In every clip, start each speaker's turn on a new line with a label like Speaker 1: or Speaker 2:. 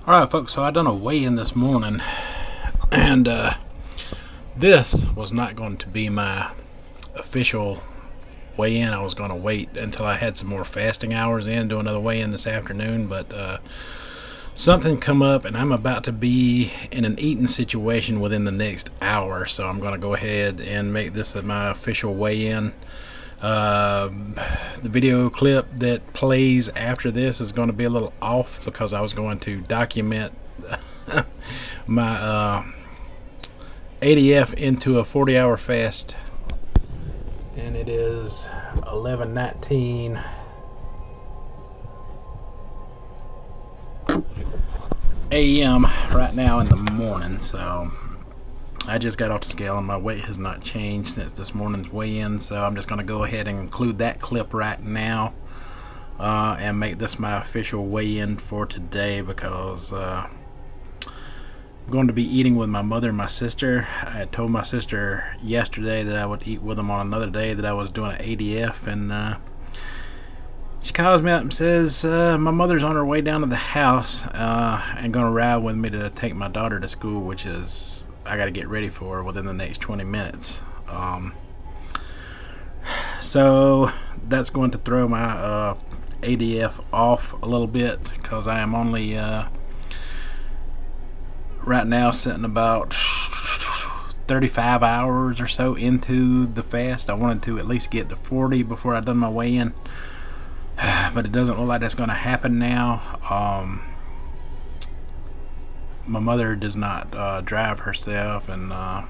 Speaker 1: Alright folks, so I done a weigh-in this morning, and this was not going to be my official weigh-in. I was going to wait until I had some more fasting hours in, do another weigh-in this afternoon, but something come up and I'm about to be in an eating situation within the next hour, so I'm going to go ahead and make this my official weigh-in. The video clip that plays after this is going to be a little off because I was going to document my ADF into a 40-hour fast, and it is 11:19 a.m. right now in the morning. So I just got off the scale and my weight has not changed since this morning's weigh-in, so I'm just going to go ahead and include that clip right now and make this my official weigh-in for today, because I'm going to be eating with my mother and my sister. I had told my sister yesterday that I would eat with them on another day, that I was doing an ADF, and she calls me up and says my mother's on her way down to the house and going to ride with me to take my daughter to school, which is I got to get ready for within the next 20 minutes. So that's going to throw my ADF off a little bit, because I am only right now sitting about 35 hours or so into the fast. I wanted to at least get to 40 before I done my weigh-in, but it doesn't look like that's going to happen now. My mother does not drive herself, and I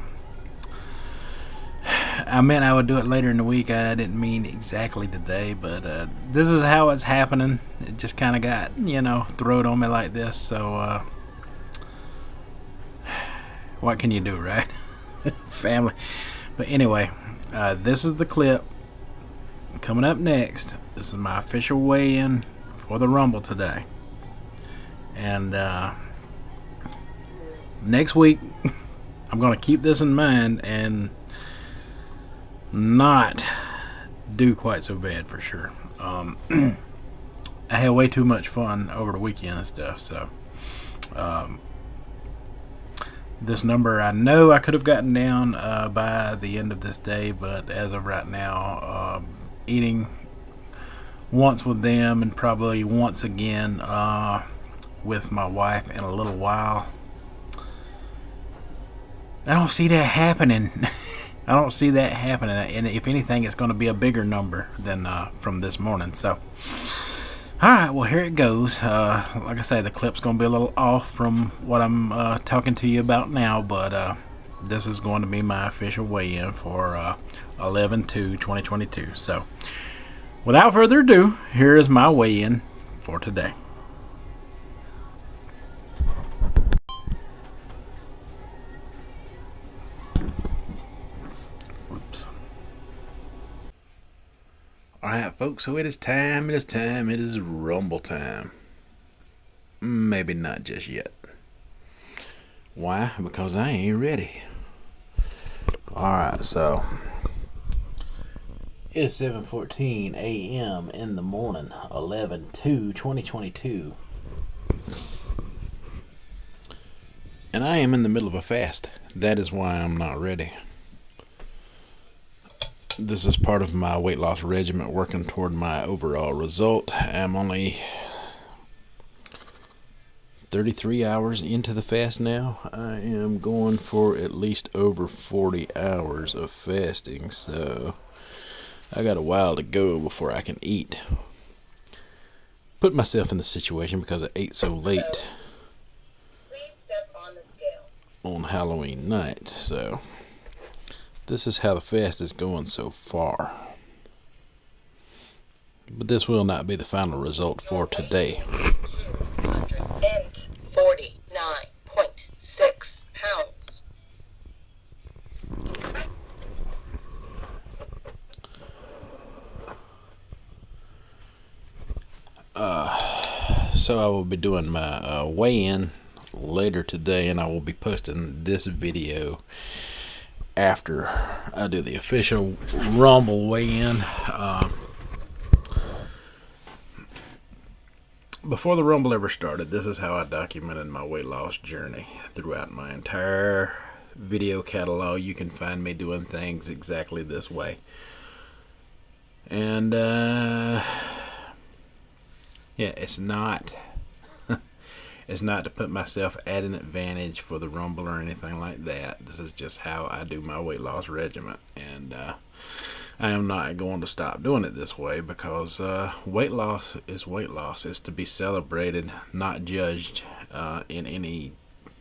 Speaker 1: meant I would do it later in the week. I didn't mean exactly today, but this is how it's happening. It just kind of got, thrown on me like this, so what can you do, right? Family. But anyway, this is the clip. Coming up next, this is my official weigh-in for the Rumble today. And next week, I'm going to keep this in mind and not do quite so bad for sure. I had way too much fun over the weekend and stuff, so this number I know I could have gotten down by the end of this day, but as of right now, eating once with them and probably once again with my wife in a little while, I don't see that happening. I don't see that happening, and if anything, it's going to be a bigger number than from this morning. So, alright, well, here it goes. Like I say, the clip's going to be a little off from what I'm talking to you about now, but this is going to be my official weigh-in for 11/2/2022. So, without further ado, here is my weigh-in for today. Alright folks, so it is Rumble time. Maybe not just yet. Why? Because I ain't ready. Alright, so it's 7:14 a.m. in the morning, 11/2/2022. And I am in the middle of a fast. That is why I'm not ready. This is part of my weight loss regimen, working toward my overall result. I'm only 33 hours into the fast now. I am going for at least over 40 hours of fasting, so I got a while to go before I can eat. Put myself in the situation because I ate so late on Halloween night, so this is how the fast is going so far. But this will not be the final result for today.
Speaker 2: 249.6 pounds.
Speaker 1: So I will be doing my weigh-in later today, and I will be posting this video after I do the official Rumble weigh-in. before the Rumble ever started, this is how I documented my weight loss journey throughout my entire video catalog. You can find me doing things exactly this way. And yeah, it's not it's not to put myself at an advantage for the Rumble or anything like that. This is just how I do my weight loss regimen, and I am not going to stop doing it this way, because weight loss is weight loss. It's to be celebrated, not judged in any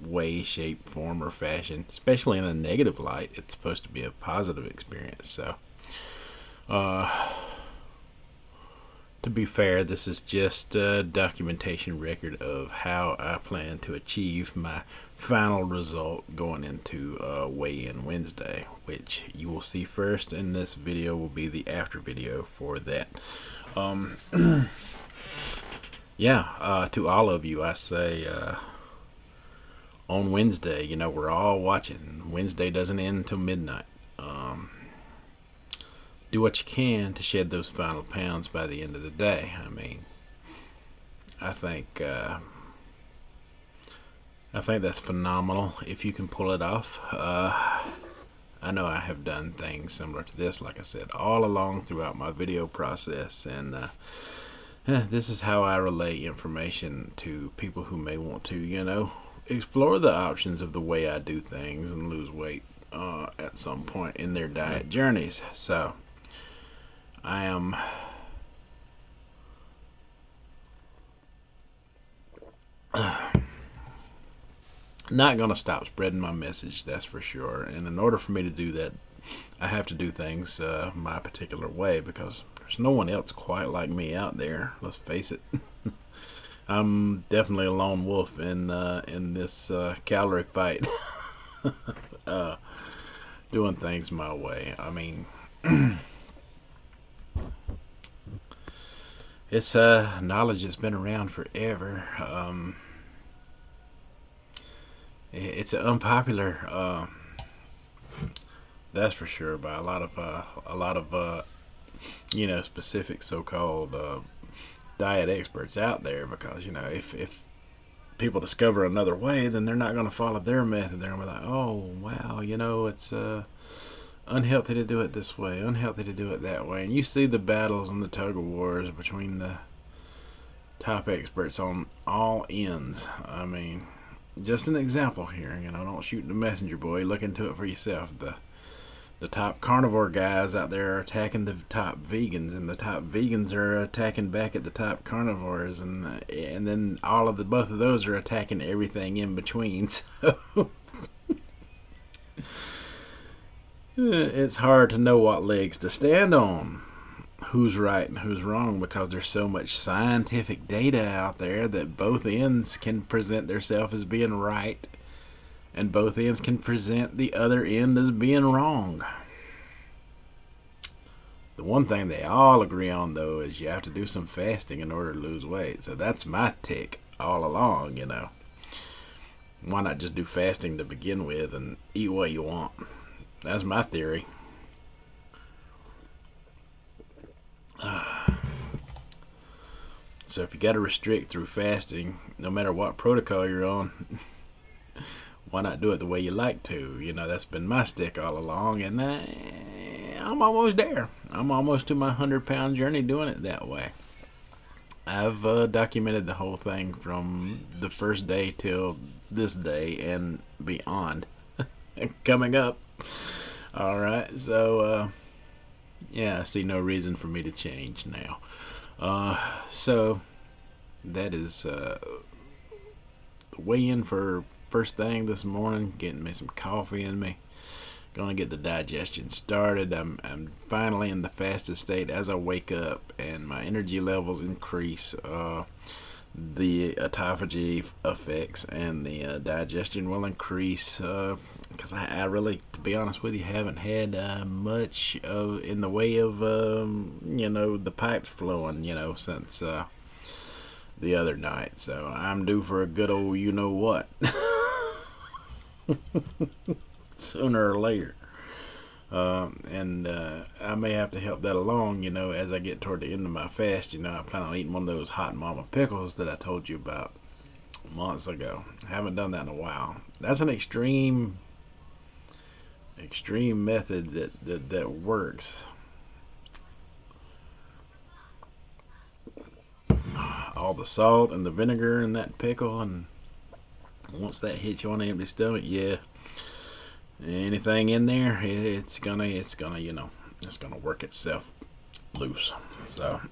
Speaker 1: way, shape, form, or fashion, especially in a negative light. It's supposed to be a positive experience. So to be fair, this is just a documentation record of how I plan to achieve my final result going into weigh-in Wednesday, which you will see first, and this video will be the after video for that. Yeah, to all of you, I say on Wednesday, you know, we're all watching. Wednesday doesn't end until midnight. Do what you can to shed those final pounds by the end of the day. I mean, I think that's phenomenal if you can pull it off. I know I have done things similar to this, like I said, all along throughout my video process, and this is how I relay information to people who may want to, you know, explore the options of the way I do things and lose weight at some point in their diet journeys. So I am not going to stop spreading my message, that's for sure. And in order for me to do that, I have to do things my particular way, because there's no one else quite like me out there. Let's face it. I'm definitely a lone wolf in this calorie fight. Doing things my way. I mean, it's knowledge that's been around forever. It's unpopular, that's for sure, by a lot of you know, specific so-called diet experts out there, because, you know, if people discover another way, then they're not going to follow their method. They're going to be like, oh wow, you know, it's unhealthy to do it this way, unhealthy to do it that way. And you see the battles and the tug of wars between the top experts on all ends. I mean, just an example here, you know, don't shoot the messenger, boy. Look into it for yourself. The top carnivore guys out there are attacking the top vegans, and the top vegans are attacking back at the top carnivores, and then both of those are attacking everything in between. So it's hard to know what legs to stand on, who's right and who's wrong, because there's so much scientific data out there that both ends can present themselves as being right, and both ends can present the other end as being wrong. The one thing they all agree on, though, is you have to do some fasting in order to lose weight. So that's my tick all along, you know. Why not just do fasting to begin with and eat what you want? That's my theory. So if you got to restrict through fasting, no matter what protocol you're on, why not do it the way you like to? You know, that's been my stick all along, and I'm almost there. I'm almost to my 100-pound journey doing it that way. I've documented the whole thing from the first day till this day and beyond. Coming up. All right, so yeah, I see no reason for me to change now. So that is the weigh-in for first thing this morning. Getting me some coffee in me. Gonna get the digestion started. I'm finally in the fastest state as I wake up, and my energy levels increase. The autophagy effects and the digestion will increase, because I really, to be honest with you, haven't had much in the way of you know, the pipes flowing, you know, since the other night. So I'm due for a good old you know what sooner or later. And I may have to help that along, as I get toward the end of my fast. I plan on eating one of those hot mama pickles that I told you about months ago. I haven't done that in a while. That's an extreme method that works. All the salt and the vinegar in that pickle, and once that hits you on an empty stomach, yeah, anything in there, it's gonna work itself loose. So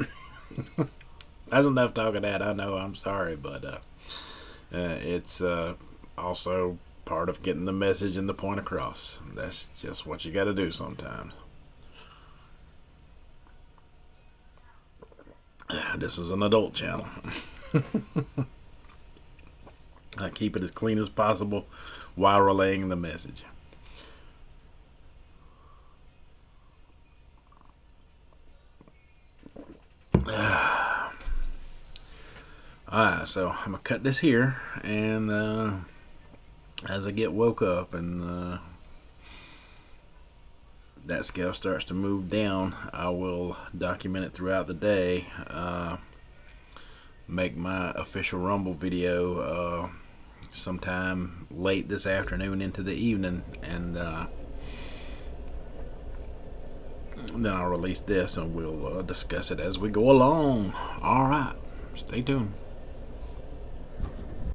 Speaker 1: that's enough talking that. I know, I'm sorry, but it's also part of getting the message and the point across. That's just what you got to do sometimes. This is an adult channel. I keep it as clean as possible while relaying the message. Alright, so I'm gonna cut this here, and as I get woke up and that scale starts to move down, I will document it throughout the day. Make my official Rumble video sometime late this afternoon into the evening, and then I'll release this, and we'll discuss it as we go along. Alright, stay tuned.